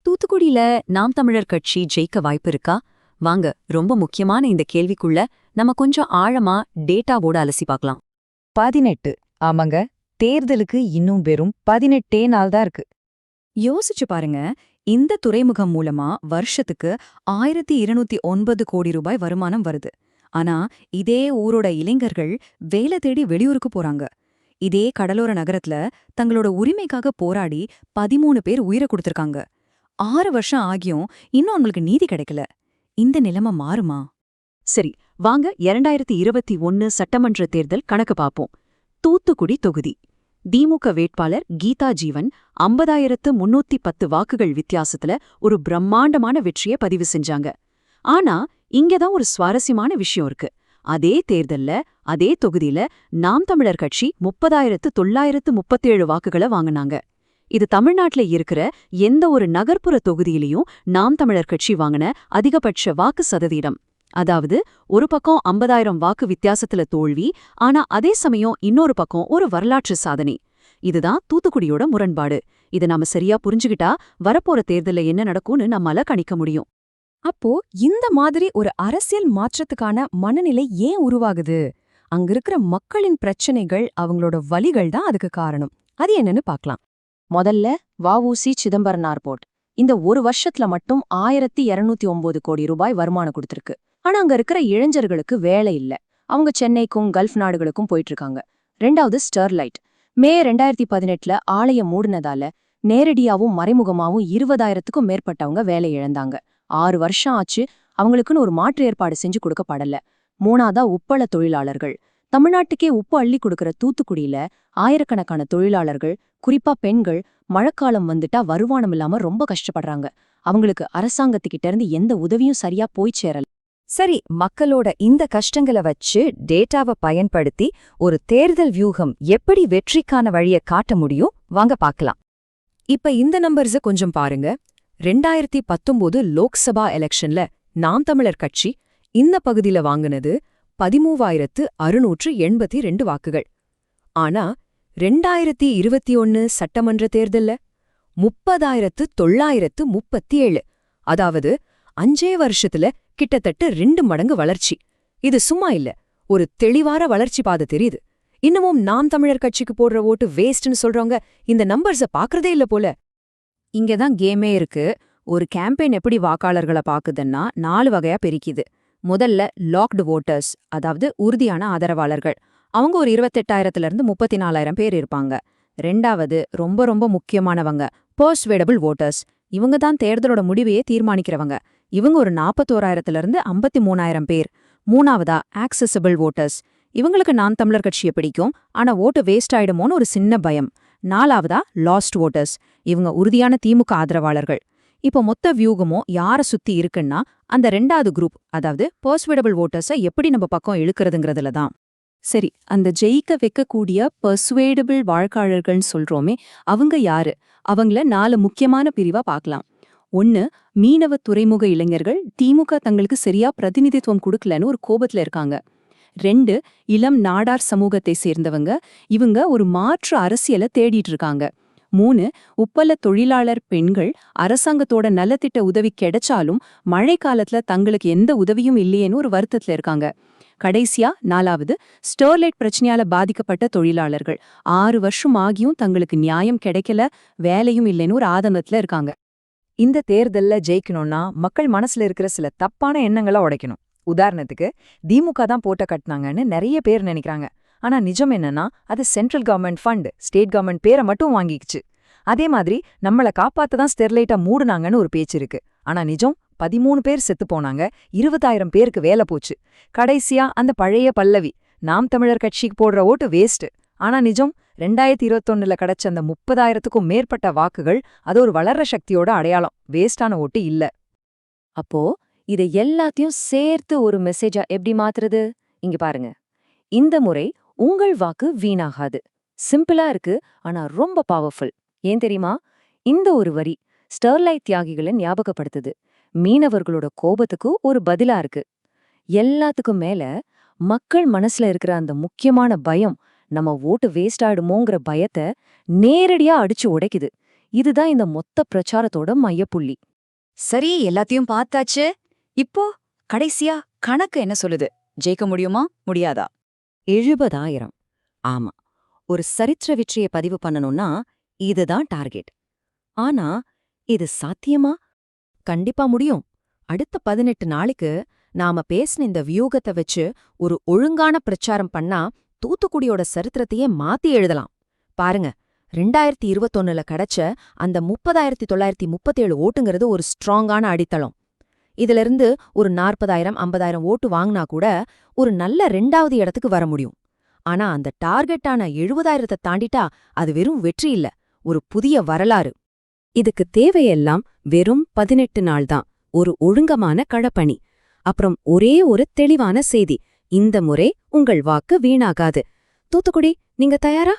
தூத்துக்குடியில நாம் தமிழர் கட்சி ஜெயிக்க வாய்ப்பு இருக்கா? வாங்க, ரொம்ப முக்கியமான இந்த கேள்விக்குள்ள நம்ம கொஞ்சம் ஆழமா டேட்டாவோட அலசி பார்க்கலாம். 18. ஆமாங்க, தேர்தலுக்கு இன்னும் வெறும் 18 நாள் தான் இருக்கு. யோசிச்சு பாருங்க. இந்த துறைமுகம் மூலமா வருஷத்துக்கு 1209 கோடி ரூபாய் வருமானம் வருது. ஆனா இதே ஊரோட இளைஞர்கள் வேலை தேடி வெளியூருக்கு போறாங்க. இதே கடலோர நகரத்துல தங்களோட உரிமைக்காக போராடி 13 பேர் உயிரை கொடுத்திருக்காங்க. 6 வருஷம் ஆகியும் இன்னும் அவங்களுக்கு நீதி கிடைக்கல. இந்த நிலைமை மாறுமா? சரி, வாங்க 2021 சட்டமன்ற தேர்தல் கணக்கு பார்ப்போம். தூத்துக்குடி தொகுதி திமுக வேட்பாளர் கீதா ஜீவன் 50,310 வாக்குகள் வித்தியாசத்துல ஒரு பிரம்மாண்டமான வெற்றியை பதிவு செஞ்சாங்க. ஆனா இங்கதான் ஒரு சுவாரஸ்யமான விஷயம் இருக்கு. அதே தேர்தல்ல அதே தொகுதியில நாம் தமிழர் கட்சி 30,937 வாக்குகளை வாங்குனாங்க. இது தமிழ்நாட்டுல இருக்கிற எந்த ஒரு நகர்ப்புற தொகுதியிலையும் நாம் தமிழர் கட்சி வாங்கின அதிகபட்ச வாக்கு சதவீதம். அதாவது ஒரு பக்கம் 50,000 வாக்கு வித்தியாசத்துல தோல்வி, ஆனா அதே சமயம் இன்னொரு பக்கம் ஒரு வரலாற்று சாதனை. இதுதான் தூத்துக்குடியோட முரண்பாடு. இதை நாம சரியா புரிஞ்சுகிட்டா வரப்போற தேர்தல்ல என்ன நடக்கும்னு நம்மால கணிக்க முடியும். அப்போ இந்த மாதிரி ஒரு அரசியல் மாற்றத்துக்கான மனநிலை ஏன் உருவாகுது? அங்க இருக்கிற மக்களின் பிரச்சனைகள், அவங்களோட வலிகள் தான் அதுக்கு காரணம். அது என்னன்னு பார்க்கலாம். முதல்ல வ.உ.சி. சிதம்பரனார் போர்ட் இந்த ஒரு வருஷத்துல மட்டும் 1209 கோடி ரூபாய் வருமானம் கொடுத்திருக்கு. ஆனா அங்க இருக்கிற இளைஞர்களுக்கு வேலை இல்ல. அவங்க சென்னைக்கும் கல்ஃப் நாடுகளுக்கும் போயிட்டு இருக்காங்க. 2வது ஸ்டெர்லைட் மே 2018 ஆலயம் மூடினதால நேரடியாவும் மறைமுகமாவும் 20,000க்கும் மேற்பட்டவங்க வேலை இழந்தாங்க. 6 வருஷம் ஆச்சு, அவங்களுக்குன்னு ஒரு மாற்று ஏற்பாடு செஞ்சு கொடுக்கப்படல. 3வதா உப்பள தொழிலாளர்கள். தமிழ்நாட்டுக்கே உப்பு அள்ளி கொடுக்கிற தூத்துக்குடியில ஆயிரக்கணக்கான தொழிலாளர்கள், குறிப்பா பெண்கள், மழைக்காலம் வந்துட்டா வருமானம் இல்லாம ரொம்ப கஷ்டப்படுறாங்க. அவங்களுக்கு அரசாங்கத்துக்கிட்ட இருந்து எந்த உதவியும் சரியா போய் சேரல. சரி, மக்களோட இந்த கஷ்டங்களை வச்சு டேட்டாவை பயன்படுத்தி ஒரு தேர்தல் வியூகம் எப்படி வெற்றிக்கான வழியை காட்ட முடியும்? வாங்க பார்க்கலாம். இப்ப இந்த நம்பர்ஸ கொஞ்சம் பாருங்க. 2019 லோக்சபா எலெக்ஷன்ல நாம் தமிழர் கட்சி இந்த பகுதியில வாங்குனது 13,682 வாக்குகள். ஆனா 2021 சட்டமன்ற தேர்தல்ல 30,937. அதாவது 5 வருஷத்துல கிட்டத்தட்ட 2 மடங்கு வளர்ச்சி. இது சும்மா இல்ல, ஒரு தெளிவான வளர்ச்சி பாதை தெரியுது. இன்னமும் நாம் தமிழர் கட்சிக்கு போடுற ஓட்டு வேஸ்ட்னு சொல்றவங்க இந்த நம்பர்ஸ பாக்குறதே இல்ல போல. இங்கதான் கேமே இருக்கு. ஒரு கேம்பெயின் எப்படி வாக்காளர்களை பாக்குதுன்னா 4 வகையா பிரிக்குது. முதல்ல லாக்டு வோட்டர்ஸ், அதாவது உறுதியான ஆதரவாளர்கள். அவங்க ஒரு 28,000 34,000 பேர் இருப்பாங்க. 2வது ரொம்ப ரொம்ப முக்கியமானவங்க, பர்சுவேடபிள் வோட்டர்ஸ். இவங்க தான் தேர்தலோட முடிவையே தீர்மானிக்கிறவங்க. இவங்க ஒரு 41,000 53,000 பேர். 3வதா ஆக்சசிபிள் வோட்டர்ஸ். இவங்களுக்கு நாம் தமிழர் கட்சியை பிடிக்கும், ஆனா ஓட்டு வேஸ்ட் ஆயிடுமோன்னு ஒரு சின்ன பயம். 4வதா லாஸ்ட் வோட்டர்ஸ். இவங்க உறுதியான திமுக ஆதரவாளர்கள். இப்போ மொத்த வியூகமோ யார சுத்தி இருக்குன்னா அந்த 2வது குரூப், அதாவது பர்சுவேடபிள் வோட்டர்ஸை எப்படி நம்ம பக்கம் இழுக்கிறதுங்கிறதுல தான். சரி, அந்த ஜெயிக்க வைக்கக்கூடிய பர்சுவேடபிள் வாக்காளர்கள்னு சொல்றோமே, அவங்க யாரு? அவங்கள 4 முக்கியமான பிரிவா பார்க்கலாம். 1, மீனவ துறைமுக இளைஞர்கள். திமுக தங்களுக்கு சரியா பிரதிநிதித்துவம் கொடுக்கலன்னு ஒரு கோபத்துல இருக்காங்க. 2, இளம் நாடார் சமூகத்தை சேர்ந்தவங்க. இவங்க ஒரு மாற்று அரசியலை தேடிட்டு இருக்காங்க. 3, உப்பள தொழிலாளர் பெண்கள். அரசாங்கத்தோட நலத்திட்ட உதவி கிடைச்சாலும் மழை காலத்துல தங்களுக்கு எந்த உதவியும் இல்லையேன்னு ஒரு வருத்தத்துல இருக்காங்க. கடைசியா 4வது ஸ்டெர்லைட் பிரச்சனையால பாதிக்கப்பட்ட தொழிலாளர்கள். 6 வருஷம் ஆகியும் தங்களுக்கு நியாயம் கிடைக்கல, வேலையும் இல்லைன்னு ஒரு ஆதங்கத்துல இருக்காங்க. இந்த தேர்தல்ல ஜெயிக்கணும்னா மக்கள் மனசுல இருக்கிற சில தப்பான எண்ணங்களை உடைக்கணும். உதாரணத்துக்கு, திமுக தான் போட்ட கட்டினாங்கன்னு நிறைய பேர் நினைக்கிறாங்க. ஆனா நிஜம் என்னன்னா, அது central government fund, state government பேரை மட்டும் வாங்கிக்குச்சு. அதே மாதிரி நம்மள காப்பாத்ததான் ஸ்டெர்லைட்டா மூடுனாங்கன்னு ஒரு பேச்சு இருக்கு. ஆனா நிஜம் 13 பேர் செத்து போனாங்க, 20,000 பேருக்கு வேலை போச்சு. கடைசியா அந்த பழைய பல்லவி, நாம் தமிழர் கட்சிக்கு போடுற ஓட்டு வேஸ்ட். ஆனா நிஜம் 2021 கிடைச்ச அந்த 30,000க்கும் மேற்பட்ட வாக்குகள் அது ஒரு வளர்ற சக்தியோட அடையாளம், வேஸ்டான ஓட்டு இல்ல. அப்போ இதை எல்லாத்தையும் சேர்த்து ஒரு மெசேஜா எப்படி மாத்துறது? இங்க பாருங்க. இந்த முறை உங்கள் வாக்கு வீணாகாது. சிம்பிளா இருக்கு, ஆனா ரொம்ப பவர்ஃபுல். ஏன் தெரியுமா? இந்த ஒரு வரி ஸ்டெர்லைட் தியாகிகளை ஞாபகப்படுத்துது. மீனவர்களோட கோபத்துக்கு ஒரு பதிலா இருக்கு. எல்லாத்துக்கும் மேல மக்கள் மனசுல இருக்கிற அந்த முக்கியமான பயம், நம்ம ஓட்டு வேஸ்ட் ஆயிடுமோங்கிற பயத்தை நேரடியா அடிச்சு உடைக்குது. இதுதான் இந்த மொத்த பிரச்சாரத்தோட மையப்புள்ளி. சரி, எல்லாத்தையும் பார்த்தாச்சு. இப்போ கடைசியா கணக்கு என்ன சொல்லுது? ஜெயிக்க முடியுமா முடியாதா? 70,000. ஆமா, ஒரு சரித்திர வெற்றியை பதிவு பண்ணணும்னா இதுதான் டார்கெட். ஆனா இது சாத்தியமா? கண்டிப்பா முடியும். அடுத்த 18 நாளைக்கு நாம பேசின இந்த வியூகத்தை வச்சு ஒரு ஒழுங்கான பிரச்சாரம் பண்ணா தூத்துக்குடியோட சரித்திரத்தையே மாத்தி எழுதலாம். பாருங்க, 2021ல கிடைச்ச அந்த 30,937 ஓட்டுங்கிறது ஒரு ஸ்ட்ராங்கான அடித்தளம். இதிலிருந்து ஒரு 40,000 50,000 ஓட்டு வாங்கினா கூட ஒரு நல்ல 2வது இடத்துக்கு வர முடியும். ஆனா அந்த டார்கெட்டான 70,000 தாண்டிட்டா அது வெறும் வெற்றி இல்ல, ஒரு புதிய வரலாறு. இதுக்கு தேவையெல்லாம் வெறும் 18 நாள் தான். ஒரு ஒழுங்கமான களப்பணி, அப்புறம் ஒரே ஒரு தெளிவான செய்தி: இந்த முறை உங்கள் வாக்கு வீணாகாது. தூத்துக்குடி, நீங்க தயாரா?